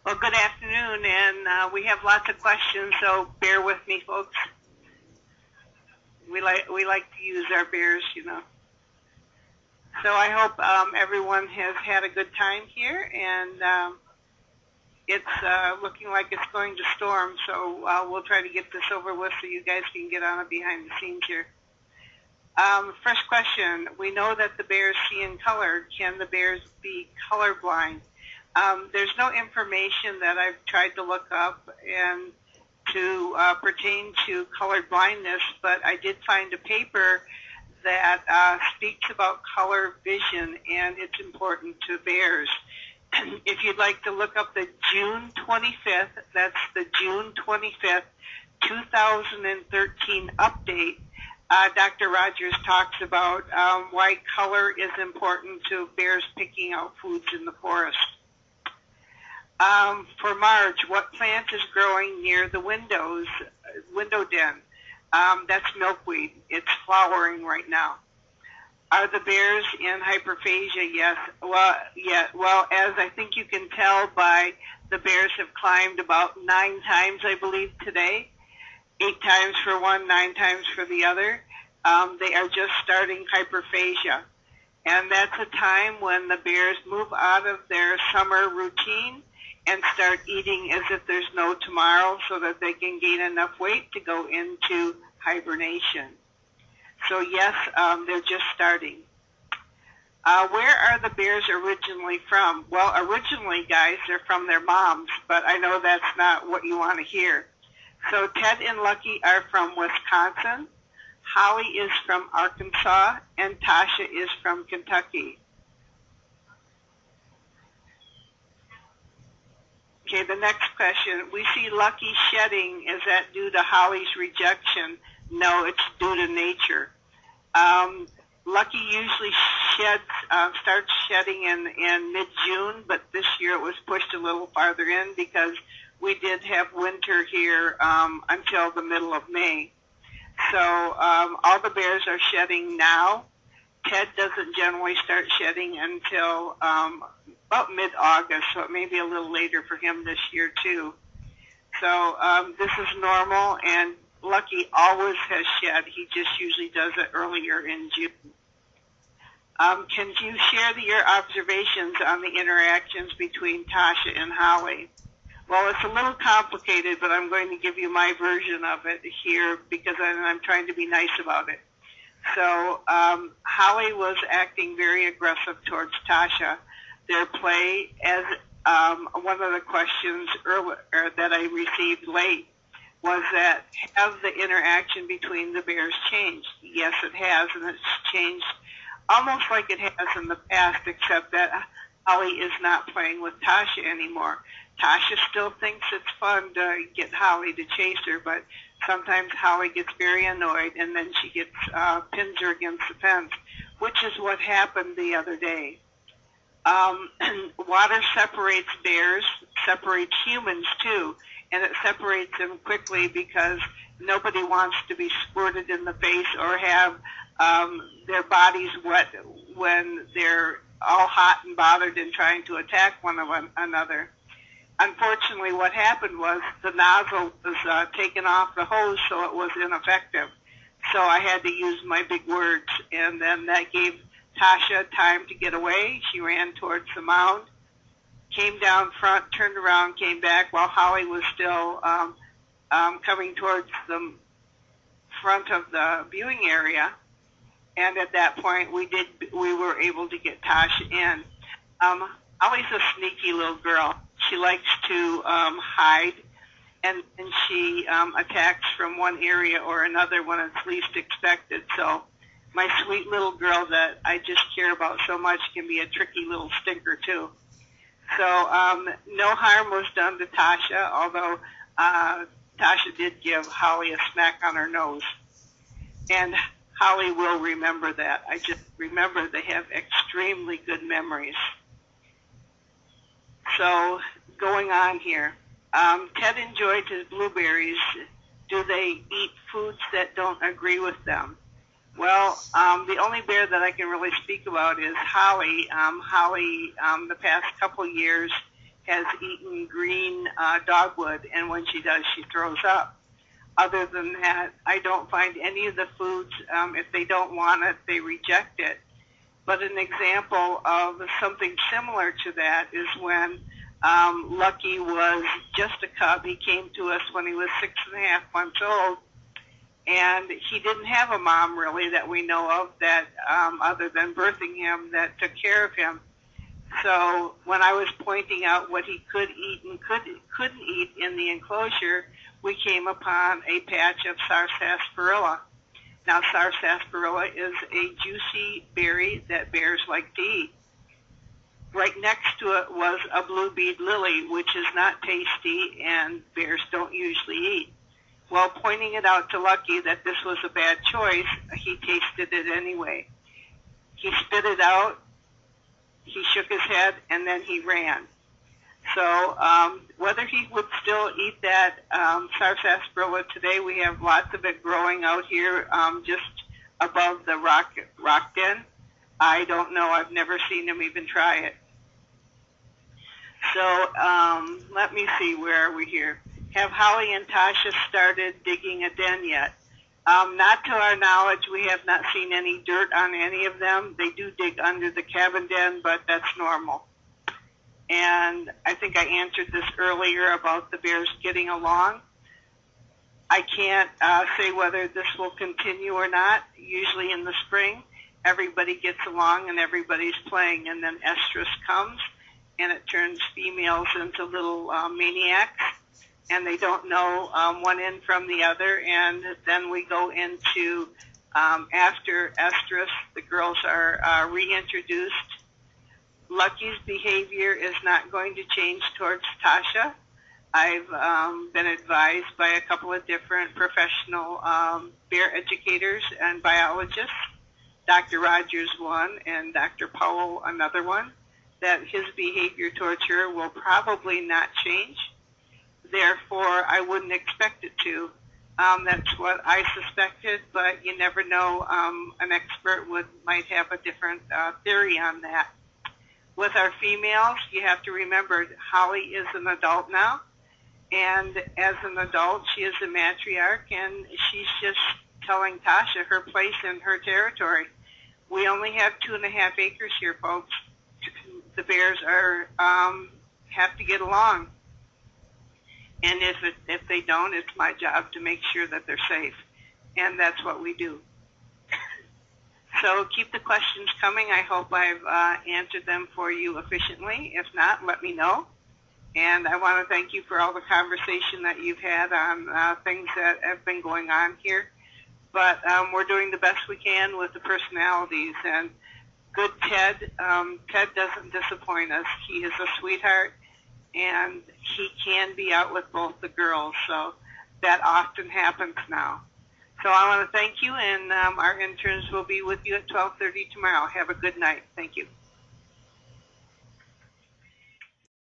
Well, good afternoon, and we have lots of questions, so bear with me, folks. We like to use our bears, you know. So I hope everyone has had a good time here, and it's looking like it's going to storm, so we'll try to get this over with so you guys can get on it behind the scenes here. First question, we know that the bears see in color. Can the bears be colorblind? There's no information that I've tried to look up and to pertain to color blindness, but I did find a paper that speaks about color vision, and it's important to bears. If you'd like to look up the June 25th, that's the June 25th, 2013 update, Dr. Rogers talks about why color is important to bears picking out foods in the forest. For Marge, what plant is growing near the window den? That's milkweed. It's flowering right now. Are the bears in hyperphagia? Yes. Well, as I think you can tell by the bears have climbed about 9 times, I believe, today. 8 times for one, 9 times for the other. They are just starting hyperphagia. And that's a time when the bears move out of their summer routine and start eating as if there's no tomorrow so that they can gain enough weight to go into hibernation. So yes, they're just starting. Where are the bears originally from? Well, originally, guys, they're from their moms, but I know that's not what you want to hear. So Ted and Lucky are from Wisconsin, Holly is from Arkansas, and Tasha is from Kentucky. Okay, the next question. We see Lucky shedding. Is that due to Holly's rejection? No, it's due to nature. Lucky usually starts shedding in mid-June, but this year it was pushed a little farther in because we did have winter here until the middle of May. So all the bears are shedding now. Ted doesn't generally start shedding until about mid-August, so it may be a little later for him this year too. So this is normal, and Lucky always has shed. He just usually does it earlier in June. Can you share your observations on the interactions between Tasha and Holly? Well, it's a little complicated, but I'm going to give you my version of it here because I'm trying to be nice about it. So Holly was acting very aggressive towards Tasha. Their play, as one of the questions earlier that I received late, was that has the interaction between the bears changed? Yes, it has, and it's changed almost like it has in the past, except that Holly is not playing with Tasha anymore. Tasha still thinks it's fun to get Holly to chase her, but sometimes Holly gets very annoyed, and then she gets pins her against the fence, which is what happened the other day. Water separates bears, separates humans too, and it separates them quickly because nobody wants to be squirted in the face or have their bodies wet when they're all hot and bothered and trying to attack one another. Unfortunately, what happened was the nozzle was taken off the hose, so it was ineffective. So I had to use my big words, and then that gave Tasha time to get away. She ran towards the mound, came down front, turned around, came back while Holly was still coming towards the front of the viewing area. And at that point, we were able to get Tasha in. Holly's a sneaky little girl. She likes to hide, and she attacks from one area or another when it's least expected. So my sweet little girl that I just care about so much can be a tricky little stinker too. So no harm was done to Tasha, although Tasha did give Holly a smack on her nose. And Holly will remember that. I just remember they have extremely good memories. So going on here, Ted enjoyed his blueberries. Do they eat foods that don't agree with them? Well, the only bear that I can really speak about is Holly. Holly, the past couple years, has eaten green dogwood, and when she does, she throws up. Other than that, I don't find any of the foods, if they don't want it, they reject it. But an example of something similar to that is when Lucky was just a cub. He came to us when he was 6.5 months old, and he didn't have a mom really that we know of that, other than birthing him, that took care of him. So when I was pointing out what he could eat and couldn't eat in the enclosure, we came upon a patch of sarsaparilla. Now, sarsaparilla is a juicy berry that bears like to eat. Right next to it was a blue-bead lily, which is not tasty and bears don't usually eat. While pointing it out to Lucky that this was a bad choice, he tasted it anyway. He spit it out, he shook his head, and then he ran. So whether he would still eat that sarsaparilla today, we have lots of it growing out here just above the rock den. I don't know. I've never seen him even try it. So let me see. Where are we here? Have Holly and Tasha started digging a den yet? Not to our knowledge. We have not seen any dirt on any of them. They do dig under the cabin den, but that's normal. And I think I answered this earlier about the bears getting along. I can't say whether this will continue or not. Usually in the spring, everybody gets along and everybody's playing, and then estrus comes, and it turns females into little maniacs, and they don't know one end from the other, and then we go into, after estrus, the girls are reintroduced. Lucky's behavior is not going to change towards Tasha. I've been advised by a couple of different professional bear educators and biologists, Dr. Rogers one and Dr. Powell another one, that his behavior towards her will probably not change. Therefore, I wouldn't expect it to. That's what I suspected, but you never know. An expert might have a different theory on that. With our females, you have to remember Holly is an adult now, and as an adult, she is a matriarch, and she's just telling Tasha her place in her territory. We only have 2.5 acres here, folks. The bears have to get along, and if they don't, it's my job to make sure that they're safe, and that's what we do. So keep the questions coming. I hope I've answered them for you efficiently. If not, let me know. And I want to thank you for all the conversation that you've had on things that have been going on here. But we're doing the best we can with the personalities. And good Ted, Ted doesn't disappoint us. He is a sweetheart, and he can be out with both the girls. So that often happens now. So I want to thank you, and our interns will be with you at 12:30 tomorrow. Have a good night. Thank you.